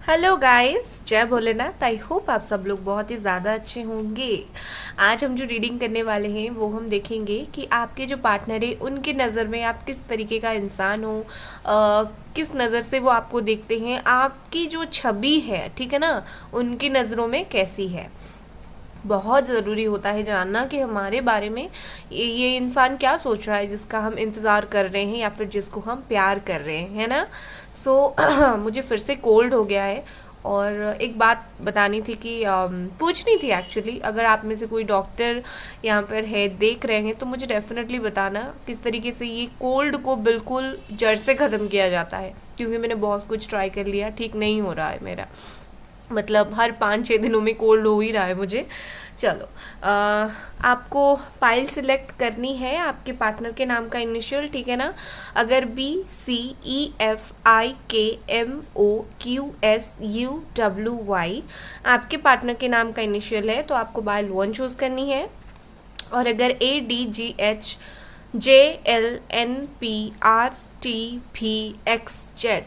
Hello guys, जय Bholenath. I hope आप सब लोग बहुत ही ज़्यादा अच्छे होंगे। आज हम जो रीडिंग करने वाले हैं वो हम देखेंगे कि आपके जो पार्टनर है उनकी नज़र में आप किस तरीके का इंसान हो, किस नज़र से वो आपको देखते हैं, आपकी जो छवि है, ठीक है ना, उनकी नज़रों में कैसी है। बहुत ज़रूरी होता है जानना कि हमारे बारे में ये इंसान क्या सोच रहा है, जिसका हम इंतज़ार कर रहे हैं या फिर जिसको हम प्यार कर रहे हैं, है ना। मुझे फिर से कोल्ड हो गया है। और एक बात बतानी थी कि पूछनी थी एक्चुअली, अगर आप में से कोई डॉक्टर यहाँ पर है, देख रहे हैं, तो मुझे डेफिनेटली बताना किस तरीके से ये कोल्ड को बिल्कुल जड़ से ख़त्म किया जाता है, क्योंकि मैंने बहुत कुछ ट्राई कर लिया, ठीक नहीं हो रहा है मेरा। मतलब हर 5-6 दिनों में कोल्ड हो ही रहा है मुझे। चलो, आपको पाइल सिलेक्ट करनी है आपके पार्टनर के नाम का इनिशियल, ठीक है ना। अगर BCEFIKMOQSUWY आपके पार्टनर के नाम का इनिशियल है तो आपको पाइल 1 चूज़ करनी है। और अगर ADGHJLNPRTVXZ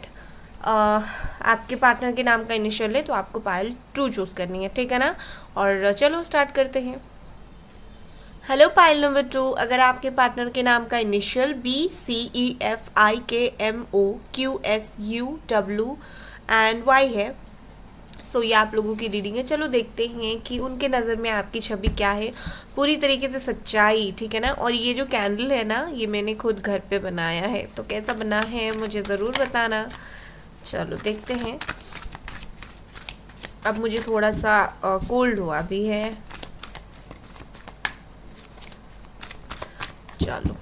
आपके पार्टनर के नाम का इनिशियल है तो आपको पायल 2 चूज़ करनी है, ठीक है ना। और चलो स्टार्ट करते हैं। हेलो पायल नंबर 2, अगर आपके पार्टनर के नाम का इनिशियल BCEFIKMOQSUWY है, सो ये आप लोगों की रीडिंग है। चलो देखते हैं कि उनके नज़र में आपकी छवि क्या है, पूरी तरीके से सच्चाई, ठीक है ना। और ये जो कैंडल है ना, ये मैंने खुद घर पे बनाया है, तो कैसा बना है मुझे ज़रूर बताना। चलो देखते हैं। अब मुझे थोड़ा सा कोल्ड हुआ भी है। चलो,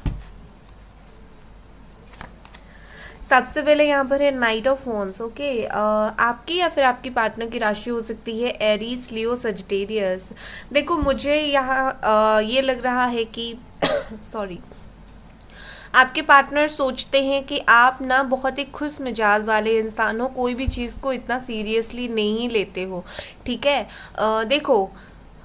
सबसे पहले यहाँ पर है नाइट ऑफ वॉन्ड्स। ओके, आपकी या फिर आपकी पार्टनर की राशि हो सकती है एरीज, लियो, सजिटेरियस। देखो मुझे यहाँ ये लग रहा है कि सॉरी, आपके पार्टनर सोचते हैं कि आप ना बहुत ही खुश मिजाज वाले इंसान हो, कोई भी चीज़ को इतना सीरियसली नहीं लेते हो, ठीक है। देखो,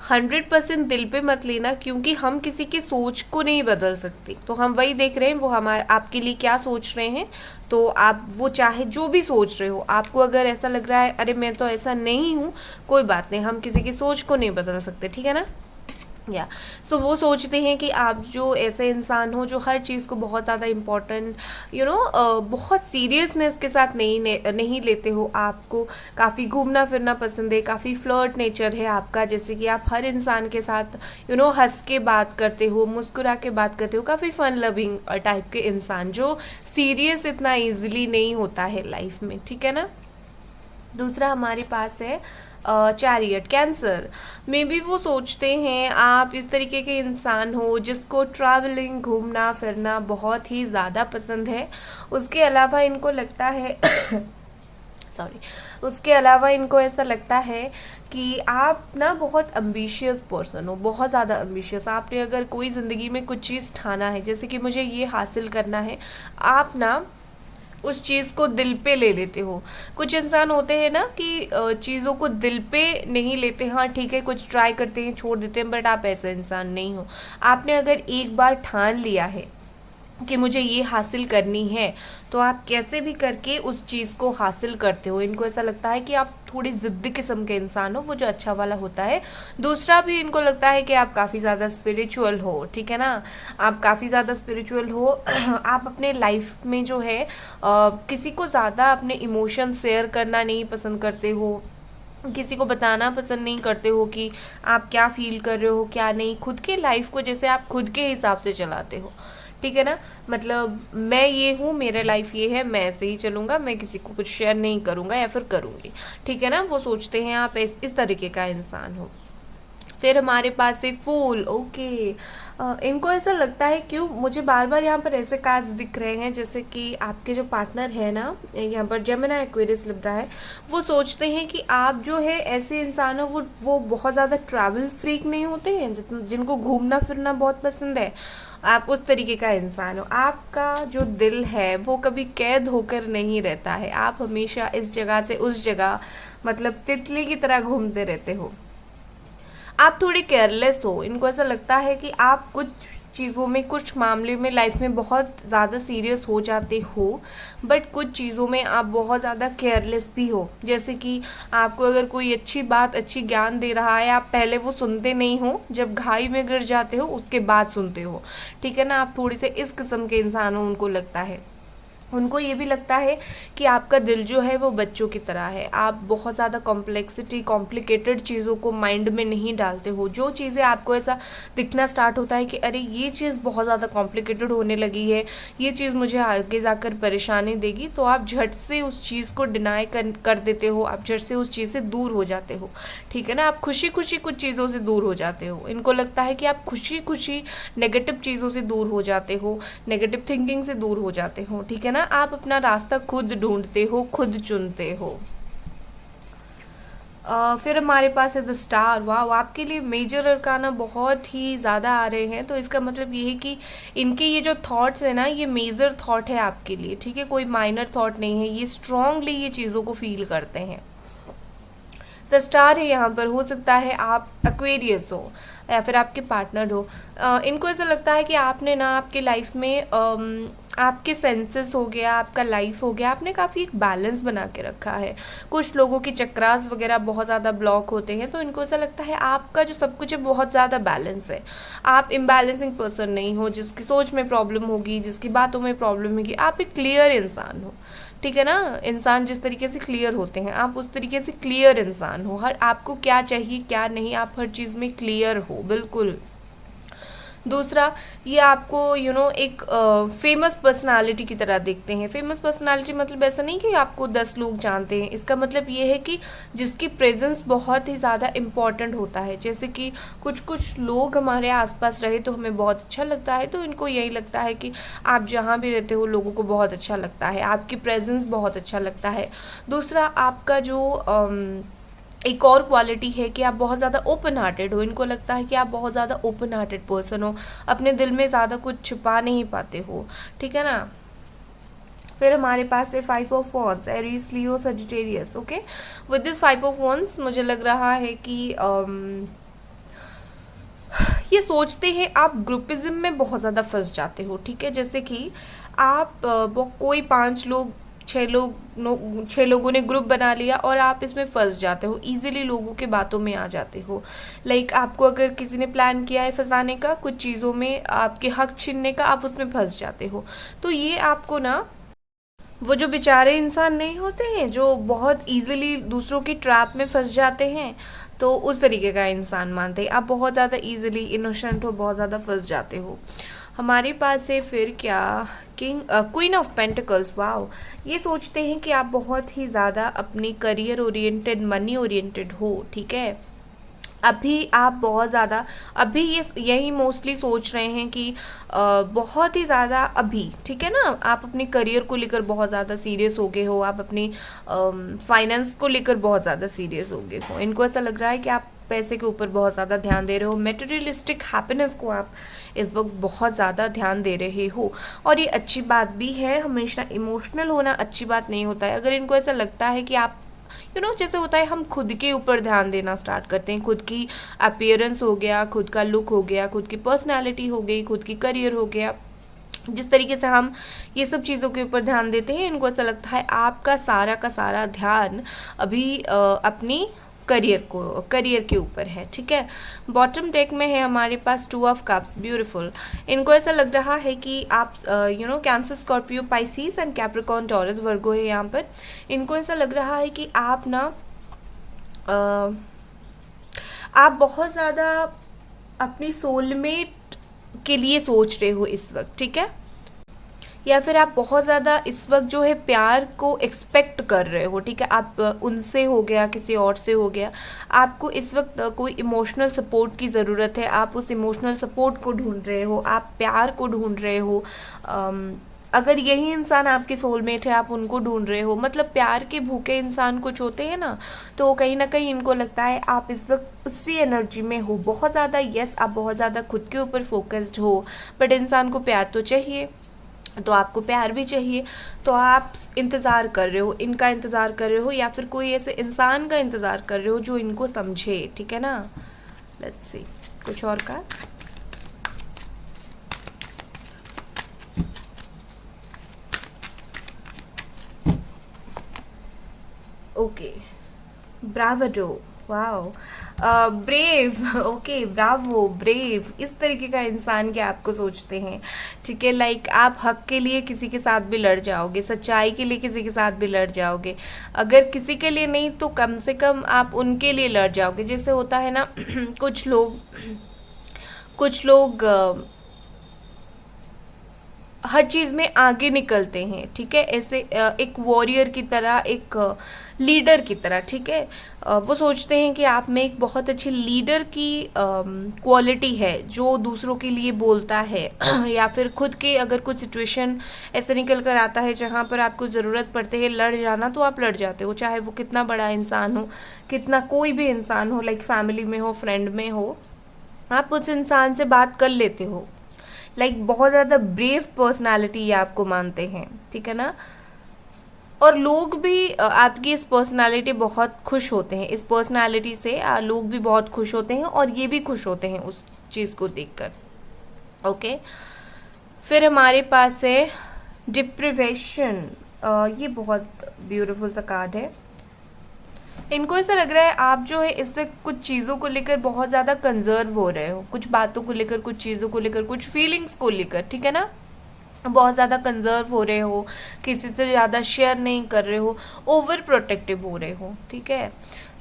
100% दिल पे मत लेना, क्योंकि हम किसी की सोच को नहीं बदल सकते। तो हम वही देख रहे हैं वो हमारे आपके लिए क्या सोच रहे हैं। तो आप वो चाहे जो भी सोच रहे हो, आपको अगर ऐसा लग रहा है अरे मैं तो ऐसा नहीं हूँ, कोई बात नहीं, हम किसी की सोच को नहीं बदल सकते, ठीक है ना। या सो वो सोचते हैं कि आप जो ऐसे इंसान हो जो हर चीज़ को बहुत ज़्यादा इम्पोर्टेंट बहुत सीरियसनेस के साथ नहीं लेते हो। आपको काफ़ी घूमना फिरना पसंद है, काफ़ी फ्लर्ट नेचर है आपका, जैसे कि आप हर इंसान के साथ हंस के बात करते हो, मुस्कुरा के बात करते हो, काफ़ी फन लविंग टाइप के इंसान, जो सीरियस इतना ईजिली नहीं होता है लाइफ में, ठीक है ना। दूसरा हमारे पास है चैरियट, कैंसर। मे बी वो सोचते हैं आप इस तरीके के इंसान हो जिसको ट्रैवलिंग, घूमना फिरना बहुत ही ज़्यादा पसंद है। उसके अलावा इनको लगता है सॉरी, उसके अलावा इनको ऐसा लगता है कि आप ना बहुत अम्बिशियस पर्सन हो, बहुत ज़्यादा अम्बिशियस। आपने अगर कोई ज़िंदगी में कुछ चीज़ ठाना है, जैसे कि मुझे ये हासिल करना है, आप ना उस चीज़ को दिल पे ले लेते हो। कुछ इंसान होते हैं ना कि चीज़ों को दिल पे नहीं लेते, हाँ ठीक है कुछ ट्राई करते हैं छोड़ देते हैं, बट आप ऐसा इंसान नहीं हो। आपने अगर एक बार ठान लिया है कि मुझे ये हासिल करनी है, तो आप कैसे भी करके उस चीज़ को हासिल करते हो। इनको ऐसा लगता है कि आप थोड़ी ज़िद्दी किस्म के इंसान हो, वो जो अच्छा वाला होता है। दूसरा भी इनको लगता है कि आप काफ़ी ज़्यादा स्पिरिचुअल हो, ठीक है ना। आप काफ़ी ज़्यादा स्पिरिचुअल हो। आप अपने लाइफ में जो है किसी को ज़्यादा अपने इमोशन शेयर करना नहीं पसंद करते हो, किसी को बताना पसंद नहीं करते हो कि आप क्या फील कर रहे हो क्या नहीं। खुद के लाइफ को जैसे आप खुद के हिसाब से चलाते हो, ठीक है ना। मतलब मैं ये हूँ, मेरा लाइफ ये है, मैं ऐसे ही चलूँगा, मैं किसी को कुछ शेयर नहीं करूँगा या फिर करूँगी, ठीक है ना। वो सोचते हैं आप इस तरीके का इंसान हो। फिर हमारे पास है फूल। ओके, इनको ऐसा लगता है, क्यों मुझे बार बार यहाँ पर ऐसे कार्ड्स दिख रहे हैं, जैसे कि आपके जो पार्टनर है ना, यहाँ पर जेमिनी एक्वेरियस लिब्रा है, वो सोचते हैं कि आप जो है ऐसे इंसान हो, वो बहुत ज़्यादा ट्रैवल फ्रीक नहीं होते हैं जिनको घूमना फिरना बहुत पसंद है। आप उस तरीके का इंसान हो। आपका जो दिल है वो कभी कैद होकर नहीं रहता है, आप हमेशा इस जगह से उस जगह, मतलब तितली की तरह घूमते रहते हो। आप थोड़े केयरलेस हो। इनको ऐसा लगता है कि आप कुछ चीज़ों में, कुछ मामले में लाइफ में बहुत ज़्यादा सीरियस हो जाते हो, बट कुछ चीज़ों में आप बहुत ज़्यादा केयरलेस भी हो। जैसे कि आपको अगर कोई अच्छी बात, अच्छी ज्ञान दे रहा है, आप पहले वो सुनते नहीं हो, जब घाई में गिर जाते हो उसके बाद सुनते हो, ठीक है ना। आप थोड़े से इस किस्म के इंसान हो, उनको लगता है, उनको ये भी लगता है कि आपका दिल जो है वो बच्चों की तरह है। आप बहुत ज़्यादा कॉम्प्लिकेटेड चीज़ों को माइंड में नहीं डालते हो। जो चीज़ें आपको ऐसा दिखना स्टार्ट होता है कि अरे ये चीज़ बहुत ज़्यादा कॉम्प्लिकेटेड होने लगी है, ये चीज़ मुझे आगे जाकर परेशानी देगी, तो आप झट से उस चीज़ को डिनाई कर देते हो, आप झट से उस चीज़ से दूर हो जाते हो, ठीक है ना। आप खुशी खुशी कुछ चीज़ों से दूर हो जाते हो। इनको लगता है कि आप खुशी खुशी नेगेटिव चीज़ों से दूर हो जाते हो, नेगेटिव थिंकिंग से दूर हो जाते हो, ठीक है ना। आप अपना रास्ता खुद ढूंढते हो, खुद चुनते हो। फिर हमारे पास है द स्टार। वाह, आपके लिए मेजर अरकाना बहुत ही ज़्यादा आ रहे हैं, तो इसका मतलब ये है कि इनके ये जो थॉट्स है ना, ये मेजर थॉट है आपके लिए, ठीक है, कोई माइनर थॉट नहीं है। ये स्ट्रांगली ये चीज़ों को फील करते हैं। द स्टार है यहाँ पर। हो सकता है आप एक्वेरियस हो या फिर आपके पार्टनर हो। इनको ऐसा लगता है कि आपने ना आपके लाइफ में आपके सेंसेस हो गया, आपका लाइफ हो गया, आपने काफ़ी एक बैलेंस बना के रखा है। कुछ लोगों की चक्रास वगैरह बहुत ज़्यादा ब्लॉक होते हैं, तो इनको ऐसा लगता है आपका जो सब कुछ है बहुत ज़्यादा बैलेंस है। आप इम्बैलेंसिंग पर्सन नहीं हो, जिसकी सोच में प्रॉब्लम होगी, जिसकी बातों में प्रॉब्लम होगी। आप एक क्लियर इंसान हो, ठीक है ना। इंसान जिस तरीके से क्लियर होते हैं, आप उस तरीके से क्लियर इंसान हो। हर आपको क्या चाहिए क्या नहीं, आप हर चीज़ में क्लियर हो, बिल्कुल। दूसरा, ये आपको एक फेमस पर्सनालिटी की तरह देखते हैं। फेमस पर्सनालिटी मतलब ऐसा नहीं कि आपको 10 लोग जानते हैं, इसका मतलब ये है कि जिसकी प्रेजेंस बहुत ही ज़्यादा इम्पॉर्टेंट होता है। जैसे कि कुछ लोग हमारे आसपास रहे तो हमें बहुत अच्छा लगता है, तो इनको यही लगता है कि आप जहाँ भी रहते हो लोगों को बहुत अच्छा लगता है, आपकी प्रेजेंस बहुत अच्छा लगता है। दूसरा, आपका जो एक और क्वालिटी है कि आप बहुत ज़्यादा ओपन हार्टेड हो। इनको लगता है कि आप बहुत ज़्यादा ओपन हार्टेड पर्सन हो, अपने दिल में ज़्यादा कुछ छुपा नहीं पाते हो, ठीक है ना। फिर हमारे पास है 5 of wands, Aries, Leo, Sagittarius. Okay, with this 5 of wands मुझे लग रहा है कि ये सोचते हैं आप ग्रुपिज्म में बहुत ज़्यादा फंस जाते हो, ठीक है। जैसे कि आप कोई 5 लोग 6 लोगों ने ग्रुप बना लिया और आप इसमें फंस जाते हो, इजीली लोगों के बातों में आ जाते हो। लाइक आपको अगर किसी ने प्लान किया है फंसाने का, कुछ चीज़ों में आपके हक छीनने का, आप उसमें फंस जाते हो। तो ये आपको ना, वो जो बेचारे इंसान नहीं होते हैं जो बहुत इजीली दूसरों की ट्रैप में फंस जाते हैं, तो उस तरीके का इंसान मानते हैं। आप बहुत ज़्यादा इजीली इनोसेंट हो, बहुत ज़्यादा फंस जाते हो। हमारे पास है फिर क्या, क्वीन ऑफ पेंटिकल्स। वाओ, ये सोचते हैं कि आप बहुत ही ज़्यादा अपनी करियर ओरिएंटेड, मनी ओरिएंटेड हो, ठीक है। अभी आप बहुत ज़्यादा, अभी ये यही मोस्टली सोच रहे हैं कि बहुत ही ज़्यादा अभी, ठीक है ना। आप अपने करियर को लेकर बहुत ज़्यादा सीरियस हो गए हो, आप अपनी फाइनेंस को लेकर बहुत ज़्यादा सीरियस हो गए हो। इनको ऐसा लग रहा है कि आप पैसे के ऊपर बहुत ज़्यादा ध्यान दे रहे हो, मेटेरियलिस्टिक हैप्पीनेस को आप इस वक्त बहुत ज़्यादा ध्यान दे रहे हो। और ये अच्छी बात भी है, हमेशा इमोशनल होना अच्छी बात नहीं होता है। अगर इनको ऐसा लगता है कि आप जैसे होता है, हम खुद के ऊपर ध्यान देना स्टार्ट करते हैं, खुद की अपीयरेंस हो गया, खुद का लुक हो गया, खुद की पर्सनालिटी हो गई, खुद की करियर हो गया, जिस तरीके से हम ये सब चीज़ों के ऊपर ध्यान देते हैं, इनको ऐसा लगता है आपका सारा का सारा ध्यान अभी अपनी करियर के ऊपर है, ठीक है। बॉटम डेक में है हमारे पास 2 ऑफ कप्स, ब्यूटीफुल। इनको ऐसा लग रहा है कि आप cancer, Scorpio, Pisces and Capricorn, Taurus, Virgo है यहाँ पर। इनको ऐसा लग रहा है कि आप ना आप बहुत ज़्यादा अपनी सोलमेट के लिए सोच रहे हो इस वक्त, ठीक है। या फिर आप बहुत ज़्यादा इस वक्त जो है प्यार को एक्सपेक्ट कर रहे हो, ठीक है। आप उनसे हो गया, किसी और से हो गया, आपको इस वक्त कोई इमोशनल सपोर्ट की ज़रूरत है। आप उस इमोशनल सपोर्ट को ढूंढ रहे हो, आप प्यार को ढूंढ रहे हो। अगर यही इंसान आपके सोलमेट है, आप उनको ढूंढ रहे हो, मतलब प्यार के भूखे इंसान कुछ होते हैं ना, तो कहीं ना कहीं इनको लगता है आप इस वक्त उसी एनर्जी में हो बहुत ज़्यादा। यस, आप बहुत ज़्यादा खुद के ऊपर फोकस्ड हो, बट इंसान को प्यार तो चाहिए, तो आपको प्यार भी चाहिए। तो आप इंतज़ार कर रहे हो, इनका इंतज़ार कर रहे हो, या फिर कोई ऐसे इंसान का इंतज़ार कर रहे हो जो इनको समझे, ठीक है ना। लेट्स सी कुछ और का। Okay, bravado, wow, brave, okay, bravo, brave, इस तरीके का इंसान क्या आपको सोचते हैं, ठीक है। लाइक आप हक के लिए किसी के साथ भी लड़ जाओगे, सच्चाई के लिए किसी के साथ भी लड़ जाओगे, अगर किसी के लिए नहीं तो कम से कम आप उनके लिए लड़ जाओगे। जैसे होता है ना कुछ लोग हर चीज में आगे निकलते हैं, ठीक है, ऐसे एक वॉरियर की तरह, एक लीडर की तरह, ठीक है। वो सोचते हैं कि आप में एक बहुत अच्छी लीडर की क्वालिटी है, जो दूसरों के लिए बोलता है या फिर खुद के अगर कुछ सिचुएशन ऐसे निकल कर आता है जहाँ पर आपको ज़रूरत पड़ती है लड़ जाना, तो आप लड़ जाते हो, चाहे वो कितना बड़ा इंसान हो, कितना कोई भी इंसान हो, लाइक फैमिली में हो, फ्रेंड में हो, आप उस इंसान से बात कर लेते हो। लाइक बहुत ज़्यादा ब्रेव पर्सनालिटी ये आपको मानते हैं, ठीक है ना। और लोग भी आपकी इस पर्सनालिटी बहुत खुश होते हैं, इस पर्सनालिटी से लोग भी बहुत खुश होते हैं और ये भी खुश होते हैं उस चीज़ को देखकर, ओके। फिर हमारे पास है डिप्रिवेशन, ये बहुत ब्यूटीफुल सा कार्ड है। इनको ऐसा लग रहा है आप जो है इससे कुछ चीज़ों को लेकर बहुत ज़्यादा कंजर्व हो रहे हो, कुछ बातों को लेकर, कुछ चीज़ों को लेकर, कुछ फीलिंग्स को लेकर, ठीक है ना, बहुत ज़्यादा कंजर्व हो रहे हो, किसी से ज़्यादा शेयर नहीं कर रहे हो, ओवर प्रोटेक्टिव हो रहे हो, ठीक है।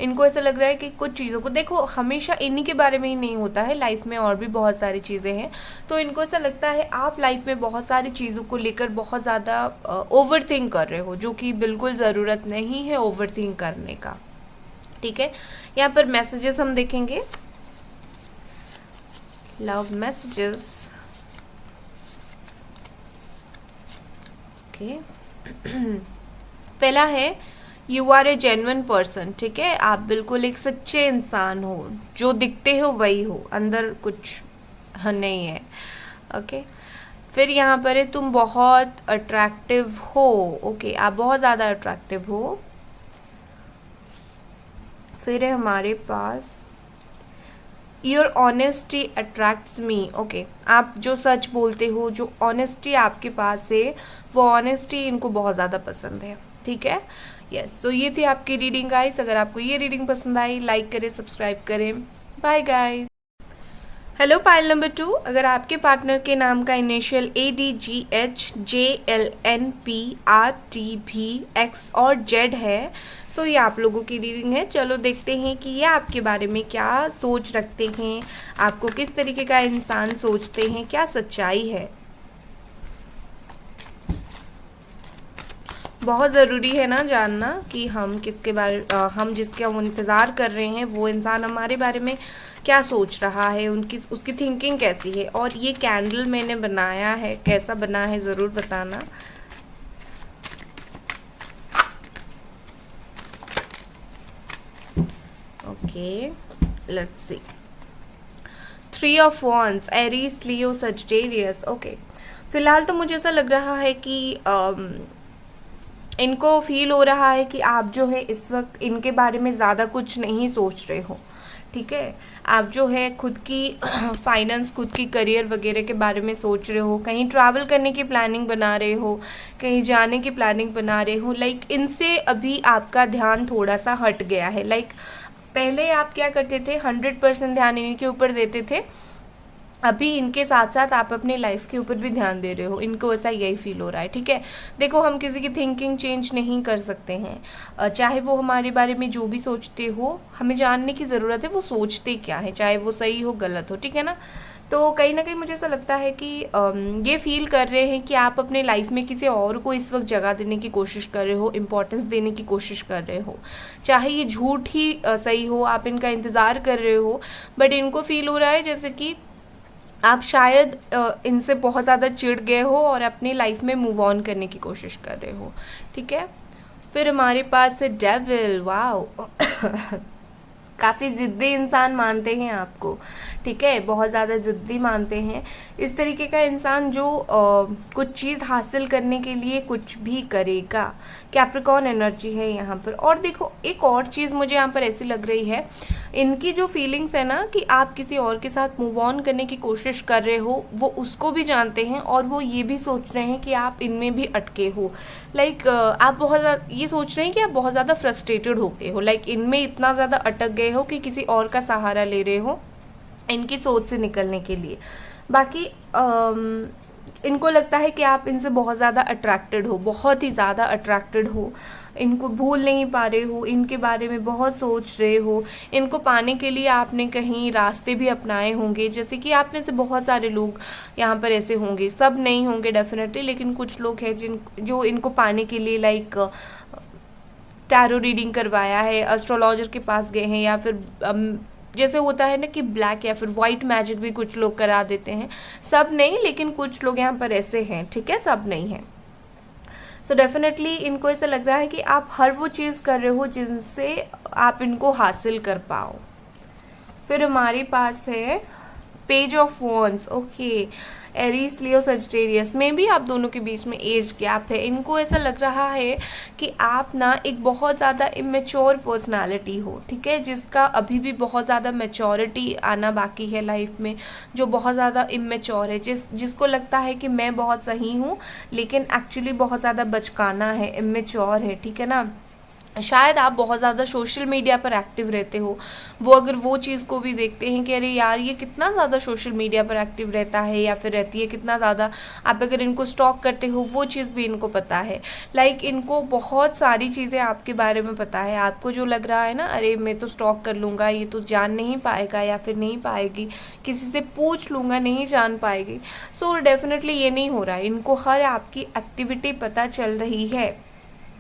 इनको ऐसा लग रहा है कि कुछ चीज़ों को, देखो हमेशा इन्हीं के बारे में ही नहीं होता है, लाइफ में और भी बहुत सारी चीज़ें हैं, तो इनको ऐसा लगता है आप लाइफ में बहुत सारी चीज़ों को लेकर बहुत ज़्यादा ओवर थिंक कर रहे हो, जो कि बिल्कुल ज़रूरत नहीं है ओवर थिंक करने का, ठीक है। यहाँ पर मैसेजेस हम देखेंगे, लव मैसेजेस, ओके। पहला है you are a genuine person, ठीक है, आप बिल्कुल एक सच्चे इंसान हो, जो दिखते हो वही हो, अंदर कुछ नहीं है, ओके। फिर यहाँ पर है तुम बहुत अट्रैक्टिव हो, ओके, आप बहुत ज़्यादा अट्रैक्टिव हो। फिर है हमारे पास your honesty attracts me, okay, आप जो सच बोलते हो, जो ऑनेस्टी आपके पास है, वो ऑनेस्टी इनको बहुत ज़्यादा पसंद है, ठीक है। यस, तो ये थी आपकी रीडिंग गाइस। अगर आपको ये रीडिंग पसंद आई, लाइक करें, सब्सक्राइब करें। Bye guys. Hello, pile number 2, अगर आपके पार्टनर के नाम का इनिशियल ADGHJLNPRTVX और Z है, तो ये आप लोगों की रीडिंग है। चलो देखते हैं कि ये आपके बारे में क्या सोच रखते हैं, आपको किस तरीके का इंसान सोचते हैं, क्या सच्चाई है। बहुत ज़रूरी है ना जानना कि हम किसके बारे हम जिसके हम इंतज़ार कर रहे हैं वो इंसान हमारे बारे में क्या सोच रहा है, उसकी थिंकिंग कैसी है। और ये कैंडल मैंने बनाया है, कैसा बना है ज़रूर बताना। Okay, let's see. 3 of wands, Aries, Leo, Sagittarius, okay. फिलहाल तो मुझे ऐसा लग रहा है कि इनको फील हो रहा है कि आप जो है इस वक्त इनके बारे में ज़्यादा कुछ नहीं सोच रहे हो, ठीक है। आप जो है खुद की फाइनेंस, खुद की करियर वगैरह के बारे में सोच रहे हो, कहीं ट्रैवल करने की प्लानिंग बना रहे हो, कहीं जाने की प्लानिंग बना रहे हो। लाइक इनसे अभी आपका ध्यान थोड़ा सा हट गया है। लाइक पहले आप क्या करते थे, 100% ध्यान इन्हीं के ऊपर देते थे, अभी इनके साथ साथ आप अपने लाइफ के ऊपर भी ध्यान दे रहे हो। इनको ऐसा यही फील हो रहा है, ठीक है। देखो, हम किसी की थिंकिंग चेंज नहीं कर सकते हैं, चाहे वो हमारे बारे में जो भी सोचते हो, हमें जानने की ज़रूरत है वो सोचते क्या है, चाहे वो सही हो गलत हो, ठीक है ना। तो कहीं ना कहीं मुझे ऐसा लगता है कि ये फील कर रहे हैं कि आप अपने लाइफ में किसी और को इस वक्त जगह देने की कोशिश कर रहे हो, इम्पोर्टेंस देने की कोशिश कर रहे हो, चाहे ये झूठ ही सही हो, आप इनका इंतज़ार कर रहे हो, बट इनको फील हो रहा है जैसे कि आप शायद इनसे बहुत ज़्यादा चिढ़ गए हो और अपनी लाइफ में मूव ऑन करने की कोशिश कर रहे हो, ठीक है। फिर हमारे पास है डेविल, वाओ। काफ़ी ज़िद्दी इंसान मानते हैं आपको, ठीक है, बहुत ज़्यादा ज़िद्दी मानते हैं। इस तरीके का इंसान जो कुछ चीज़ हासिल करने के लिए कुछ भी करेगा। कैप्रिकॉर्न एनर्जी है यहाँ पर। और देखो एक और चीज़ मुझे यहाँ पर ऐसी लग रही है, इनकी जो फीलिंग्स है ना कि आप किसी और के साथ मूव ऑन करने की कोशिश कर रहे हो, वो उसको भी जानते हैं और वो ये भी सोच रहे हैं कि आप इनमें भी अटके हो। लाइक आप बहुत ज़्यादा ये सोच रहे हैं कि आप बहुत ज़्यादा फ्रस्ट्रेटेड हो गए हो, लाइक इनमें इतना ज़्यादा अटक गए हो कि किसी और का सहारा ले रहे हो इनकी सोच से निकलने के लिए। बाकी इनको लगता है कि आप इनसे बहुत ज़्यादा अट्रैक्टेड हो, बहुत ही ज़्यादा अट्रैक्टेड हो, इनको भूल नहीं पा रहे हो, इनके बारे में बहुत सोच रहे हो। इनको पाने के लिए आपने कहीं रास्ते भी अपनाए होंगे, जैसे कि आप में से बहुत सारे लोग यहाँ पर ऐसे होंगे, सब नहीं होंगे डेफिनेटली, लेकिन कुछ लोग हैं जो इनको पाने के लिए लाइक टैरो रीडिंग करवाया है, एस्ट्रोलॉजर के पास गए हैं, या फिर जैसे होता है ना कि ब्लैक या फिर वाइट मैजिक भी कुछ लोग करा देते हैं। सब नहीं, लेकिन कुछ लोग यहाँ पर ऐसे हैं, ठीक है, सब नहीं है। सो डेफिनेटली इनको ऐसा लग रहा है कि आप हर वो चीज़ कर रहे हो जिनसे आप इनको हासिल कर पाओ। फिर हमारे पास है page of wands. Okay, Aries Leo Sagittarius में भी आप दोनों के बीच में एज गैप है। इनको ऐसा लग रहा है कि आप ना एक बहुत ज़्यादा इमेच्योर पर्सनालिटी हो, ठीक है, जिसका अभी भी बहुत ज़्यादा मैच्योरिटी आना बाकी है लाइफ में, जो बहुत ज़्यादा इमेच्योर है, जिसको लगता है कि मैं बहुत सही हूँ लेकिन एक्चुअली बहुत ज़्यादा बचकाना है, इमेच्योर है, ठीक है ना। शायद आप बहुत ज़्यादा सोशल मीडिया पर एक्टिव रहते हो, वो अगर वो चीज़ को भी देखते हैं कि अरे यार ये कितना ज़्यादा सोशल मीडिया पर एक्टिव रहता है या फिर रहती है, कितना ज़्यादा आप अगर इनको स्टॉक करते हो, वो चीज़ भी इनको पता है। लाइक इनको बहुत सारी चीज़ें आपके बारे में पता है। आपको जो लग रहा है ना, अरे मैं तो स्टॉक कर लूँगा, ये तो जान नहीं पाएगा या फिर नहीं पाएगी, किसी से पूछ लूँगा नहीं जान पाएगी। सो डेफिनेटली ये नहीं हो रहा है, इनको हर आपकी एक्टिविटी पता चल रही है।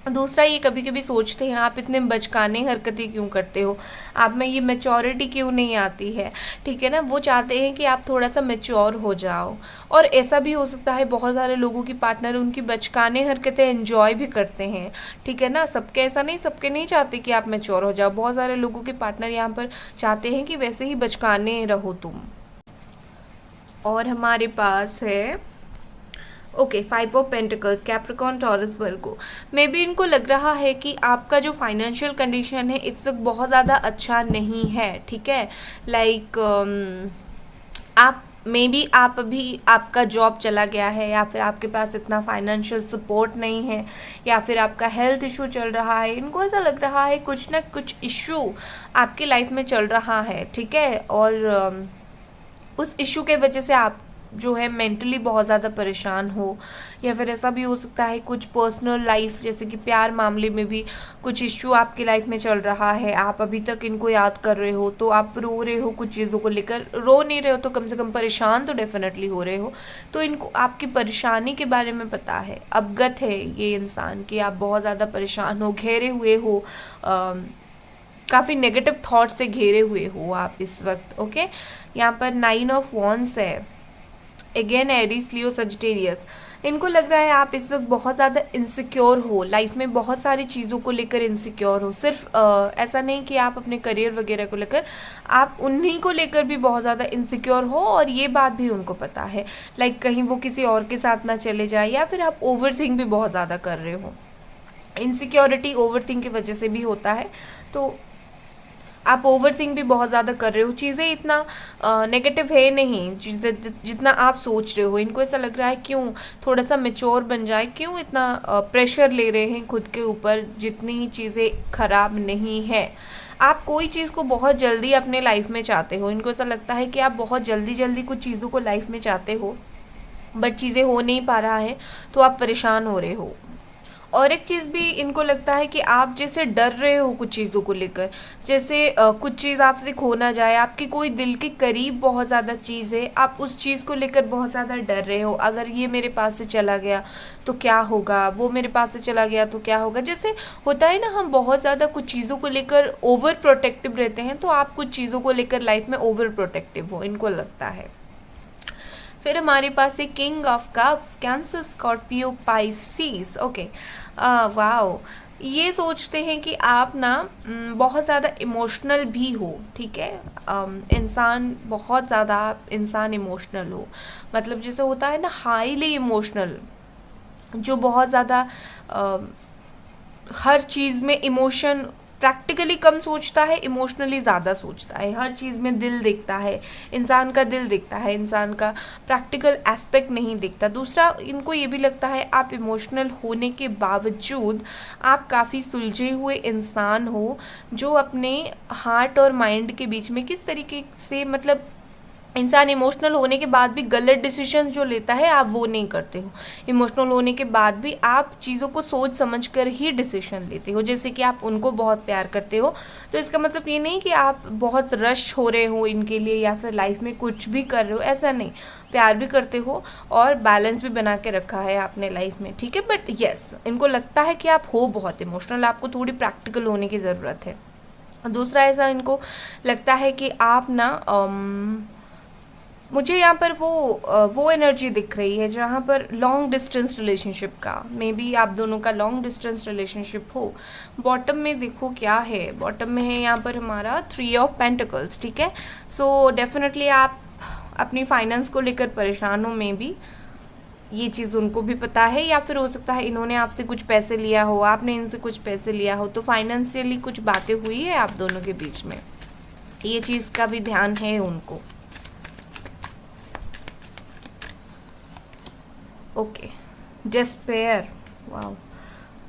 दूसरा, ये कभी कभी सोचते हैं आप इतने बचकाने हरकतें क्यों करते हो, आप में ये मैच्योरिटी क्यों नहीं आती है, ठीक है ना। वो चाहते हैं कि आप थोड़ा सा मैच्योर हो जाओ। और ऐसा भी हो सकता है बहुत सारे लोगों की पार्टनर उनकी बचकाने हरकतें एंजॉय भी करते हैं, ठीक है ना। सबके ऐसा नहीं, सबके नहीं चाहते कि आप मैच्योर हो जाओ। बहुत सारे लोगों के पार्टनर यहाँ पर चाहते हैं कि वैसे ही बचकाने रहो तुम। और हमारे पास है okay 5 of pentacles, Capricorn, Taurus, Virgo. May be इनको लग रहा है कि आपका जो फाइनेंशियल कंडीशन है इस वक्त बहुत ज़्यादा अच्छा नहीं है, ठीक है। लाइक आप मे बी आप अभी आपका जॉब चला गया है, या फिर आपके पास इतना फाइनेंशियल सपोर्ट नहीं है, या फिर आपका हेल्थ इशू चल रहा है। इनको ऐसा लग रहा है कुछ ना कुछ इशू आपकी लाइफ में चल रहा है, ठीक है। और उस इशू के वजह से आप जो है मेंटली बहुत ज़्यादा परेशान हो, या फिर ऐसा भी हो सकता है कुछ पर्सनल लाइफ जैसे कि प्यार मामले में भी कुछ इश्यू आपकी लाइफ में चल रहा है, आप अभी तक इनको याद कर रहे हो, तो आप रो रहे हो कुछ चीज़ों को लेकर। रो नहीं रहे हो तो कम से कम परेशान तो डेफिनेटली हो रहे हो। तो इनको आपकी परेशानी के बारे में पता है, अवगत है ये इंसान कि आप बहुत ज़्यादा परेशान हो, घेरे हुए हो, काफ़ी नेगेटिव थॉट से घेरे हुए हो आप इस वक्त। ओके, यहाँ पर 9 ऑफ वॉन्ड्स है, अगेन एरीज लियो सजिटेरियस। इनको लग रहा है आप इस वक्त बहुत ज़्यादा इनसिक्योर हो, लाइफ में बहुत सारी चीज़ों को लेकर इनसिक्योर हो। सिर्फ ऐसा नहीं कि आप अपने करियर वगैरह को लेकर, आप उन्हीं को लेकर भी बहुत ज़्यादा इनसिक्योर हो, और ये बात भी उनको पता है। लाइक कहीं वो किसी और के साथ ना चले जाए, या फिर आप ओवरथिंक भी बहुत ज़्यादा कर रहे हो। इनसिक्योरिटी ओवरथिंक की वजह से भी होता है, तो आप ओवरथिंक भी बहुत ज़्यादा कर रहे हो। चीज़ें इतना नेगेटिव है नहीं जितना आप सोच रहे हो। इनको ऐसा लग रहा है क्यों थोड़ा सा मेच्योर बन जाए, क्यों इतना प्रेशर ले रहे हैं खुद के ऊपर, जितनी चीज़ें खराब नहीं है। आप कोई चीज़ को बहुत जल्दी अपने लाइफ में चाहते हो। इनको ऐसा लगता है कि आप बहुत जल्दी जल्दी कुछ चीज़ों को लाइफ में चाहते हो, बट चीज़ें हो नहीं पा रहा है तो आप परेशान हो रहे हो। और एक चीज़ भी इनको लगता है कि आप जैसे डर रहे हो कुछ चीज़ों को लेकर, जैसे कुछ चीज़ आपसे खो ना जाए, आपकी कोई दिल के करीब बहुत ज़्यादा चीज़ है, आप उस चीज़ को लेकर बहुत ज़्यादा डर रहे हो। अगर ये मेरे पास से चला गया तो क्या होगा, वो मेरे पास से चला गया तो क्या होगा। जैसे होता है ना, हम बहुत ज़्यादा कुछ चीज़ों को लेकर ओवर प्रोटेक्टिव रहते हैं, तो आप कुछ चीज़ों को लेकर लाइफ में ओवर प्रोटेक्टिव हो, इनको लगता है। फिर हमारे पास है king of cups, cancer, Scorpio, Pisces. Okay, wow, ये सोचते हैं कि आप ना बहुत ज़्यादा इमोशनल भी हो, ठीक है। इंसान बहुत ज़्यादा, इंसान इमोशनल हो, मतलब जैसे होता है ना हाईली इमोशनल, जो बहुत ज़्यादा हर चीज़ में इमोशन, प्रैक्टिकली कम सोचता है, इमोशनली ज़्यादा सोचता है, हर चीज़ में दिल देखता है, इंसान का दिल देखता है, इंसान का प्रैक्टिकल एस्पेक्ट नहीं देखता। दूसरा, इनको ये भी लगता है आप इमोशनल होने के बावजूद आप काफ़ी सुलझे हुए इंसान हो, जो अपने हार्ट और माइंड के बीच में किस तरीके से, मतलब इंसान इमोशनल होने के बाद भी गलत डिसीजन जो लेता है आप वो नहीं करते हो। इमोशनल होने के बाद भी आप चीज़ों को सोच समझ कर ही डिसीजन लेते हो। जैसे कि आप उनको बहुत प्यार करते हो, तो इसका मतलब ये नहीं कि आप बहुत रश हो रहे हो इनके लिए या फिर लाइफ में कुछ भी कर रहे हो, ऐसा नहीं। प्यार भी करते हो और बैलेंस भी बना के रखा है आपने लाइफ में, ठीक है। बट यस, इनको लगता है कि आप हो बहुत इमोशनल, आपको थोड़ी प्रैक्टिकल होने की ज़रूरत है। दूसरा, ऐसा इनको लगता है कि आप ना मुझे यहाँ पर वो एनर्जी दिख रही है जहाँ पर लॉन्ग डिस्टेंस रिलेशनशिप का, मे बी आप दोनों का लॉन्ग डिस्टेंस रिलेशनशिप हो। बॉटम में देखो क्या है, बॉटम में है यहाँ पर हमारा 3 ऑफ पेंटिकल्स, ठीक है। सो डेफिनेटली आप अपनी फाइनेंस को लेकर परेशान हो, मे बी ये चीज़ उनको भी पता है, या फिर हो सकता है इन्होंने आपसे कुछ पैसे लिया हो, आपने इनसे कुछ पैसे लिया हो, तो फाइनेंशियली कुछ बातें हुई है आप दोनों के बीच में, ये चीज़ का भी ध्यान है उनको। ओके, डिस्पेयर, वाओ,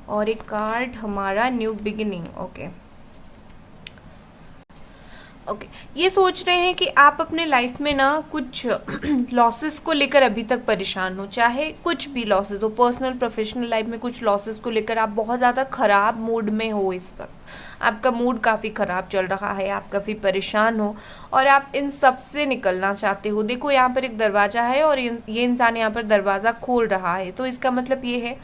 और एक कार्ड हमारा न्यू बिगिनिंग। ओके ओके, ये सोच रहे हैं कि आप अपने लाइफ में ना कुछ लॉसेस को लेकर अभी तक परेशान हो, चाहे कुछ भी लॉसेस हो, पर्सनल प्रोफेशनल लाइफ में कुछ लॉसेस को लेकर आप बहुत ज़्यादा ख़राब मूड में हो इस वक्त, आपका मूड काफ़ी ख़राब चल रहा है, आप काफ़ी परेशान हो और आप इन सब से निकलना चाहते हो। देखो यहाँ पर एक दरवाज़ा है और ये इंसान यहाँ पर दरवाज़ा खोल रहा है, तो इसका मतलब ये है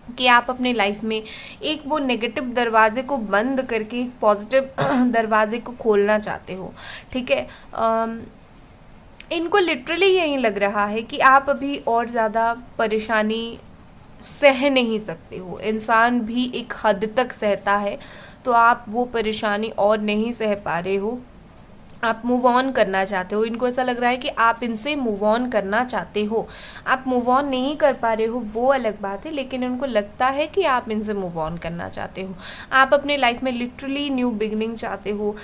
कि आप अपने लाइफ में एक वो नेगेटिव दरवाजे को बंद करके एक पॉजिटिव दरवाजे को खोलना चाहते हो, ठीक है। इनको लिटरली यही लग रहा है कि आप अभी और ज़्यादा परेशानी सह नहीं सकते हो। इंसान भी एक हद तक सहता है, तो आप वो परेशानी और नहीं सह पा रहे हो, आप मूव ऑन करना चाहते हो। इनको ऐसा लग रहा है कि आप इनसे मूव ऑन करना चाहते हो, आप मूव ऑन नहीं कर पा रहे हो वो अलग बात है, लेकिन इनको लगता है कि आप इनसे मूव ऑन करना चाहते हो। आप अपने लाइफ में लिटरली न्यू बिगनिंग चाहते हो।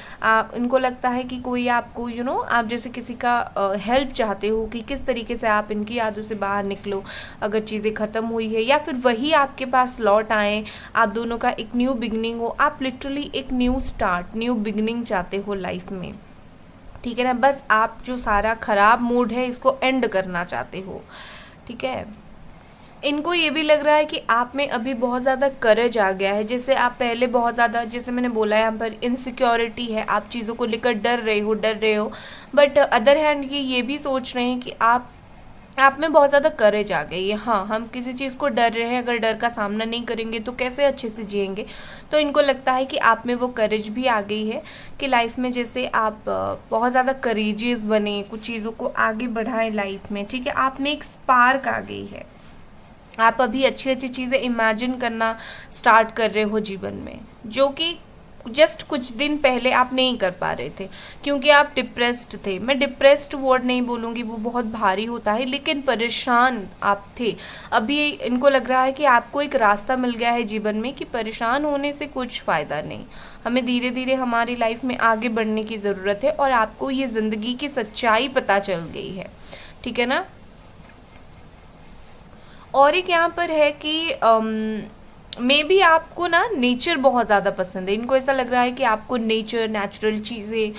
इनको लगता है कि कोई आपको आप जैसे किसी का हेल्प चाहते हो कि किस तरीके से आप इनकी यादों से बाहर निकलो, अगर चीज़ें ख़त्म हुई है या फिर वही आपके पास लौट आए, आप दोनों का एक न्यू बिगनिंग हो। आप लिटरली एक न्यू स्टार्ट, न्यू बिगनिंग चाहते हो लाइफ में, ठीक है ना। बस आप जो सारा खराब मूड है इसको एंड करना चाहते हो, ठीक है। इनको ये भी लग रहा है कि आप में अभी बहुत ज़्यादा करेज आ गया है, जैसे आप पहले बहुत ज़्यादा, जैसे मैंने बोला यहाँ पर इनसिक्योरिटी है, आप चीज़ों को लेकर डर रहे हो। बट अदर हैंड ये भी सोच रहे हैं कि आप में बहुत ज़्यादा करेज आ गई है। हाँ, हम किसी चीज़ को डर रहे हैं, अगर डर का सामना नहीं करेंगे तो कैसे अच्छे से जिएंगे। तो इनको लगता है कि आप में वो करेज भी आ गई है कि लाइफ में जैसे आप बहुत ज़्यादा करेजियस बने, कुछ चीज़ों को आगे बढ़ाएं लाइफ में, ठीक है। आप में एक स्पार्क आ गई है, आप अभी अच्छी अच्छी चीज़ें इमेजिन करना स्टार्ट कर रहे हो जीवन में, जो कि जस्ट कुछ दिन पहले आप नहीं कर पा रहे थे क्योंकि आप डिप्रेस्ड थे। मैं डिप्रेस्ड वर्ड नहीं बोलूँगी, वो बहुत भारी होता है, लेकिन परेशान आप थे। अभी इनको लग रहा है कि आपको एक रास्ता मिल गया है जीवन में कि परेशान होने से कुछ फ़ायदा नहीं, हमें धीरे धीरे हमारी लाइफ में आगे बढ़ने की ज़रूरत है और आपको ये ज़िंदगी की सच्चाई पता चल गई है, ठीक है ना। और एक यहाँ पर है कि मे बी आपको ना नेचर बहुत ज़्यादा पसंद है। इनको ऐसा लग रहा है कि आपको नेचर, नेचुरल चीज़ें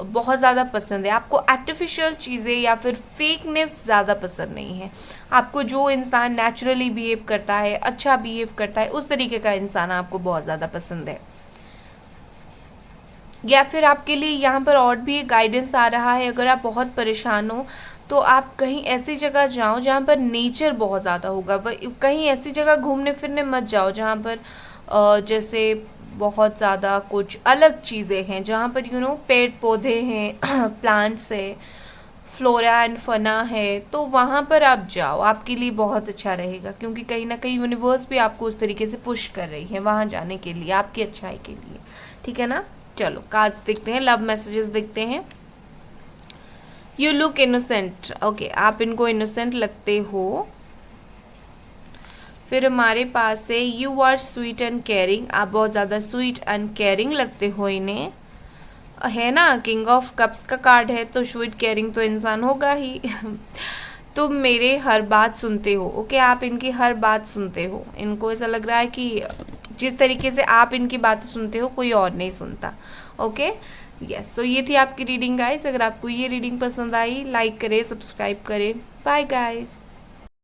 बहुत ज़्यादा पसंद है, आपको आर्टिफिशियल चीज़ें या फिर फेकनेस ज़्यादा पसंद नहीं है। आपको जो इंसान नेचुरली बिहेव करता है, अच्छा बिहेव करता है, उस तरीके का इंसान आपको बहुत ज़्यादा पसंद है। या फिर आपके लिए यहाँ पर और भी गाइडेंस आ रहा है, अगर आप बहुत परेशान हो तो आप कहीं ऐसी जगह जाओ जहाँ पर नेचर बहुत ज़्यादा होगा। कहीं ऐसी जगह घूमने फिरने मत जाओ जहाँ पर जैसे बहुत ज़्यादा कुछ अलग चीज़ें हैं, जहाँ पर पेड़ पौधे हैं प्लांट्स है, फ्लोरा एंड फना है, तो वहाँ पर आप जाओ, आपके लिए बहुत अच्छा रहेगा, क्योंकि कहीं ना कहीं यूनिवर्स भी आपको उस तरीके से पुश कर रही है वहाँ जाने के लिए, आपकी अच्छाई के लिए। ठीक है ना। चलो कार्ड्स देखते हैं, लव मैसेजेस देखते हैं। यू लुक इनोसेंट, ओके, आप इनको इनोसेंट लगते हो। फिर हमारे पास है you are sweet and caring, आप बहुत ज़्यादा स्वीट एंड केयरिंग लगते हो इन्हें, है ना। किंग ऑफ कप्स का कार्ड है, तो स्वीट केयरिंग तो इंसान होगा ही। तुम मेरे हर बात सुनते हो, ओके, आप इनकी हर बात सुनते हो। इनको ऐसा लग रहा है कि जिस तरीके से आप इनकी बातें सुनते हो कोई और नहीं सुनता। ओके, यस, तो ये थी आपकी रीडिंग गाइस। अगर आपको ये रीडिंग पसंद आई, लाइक करें, सब्सक्राइब करें। Bye guys.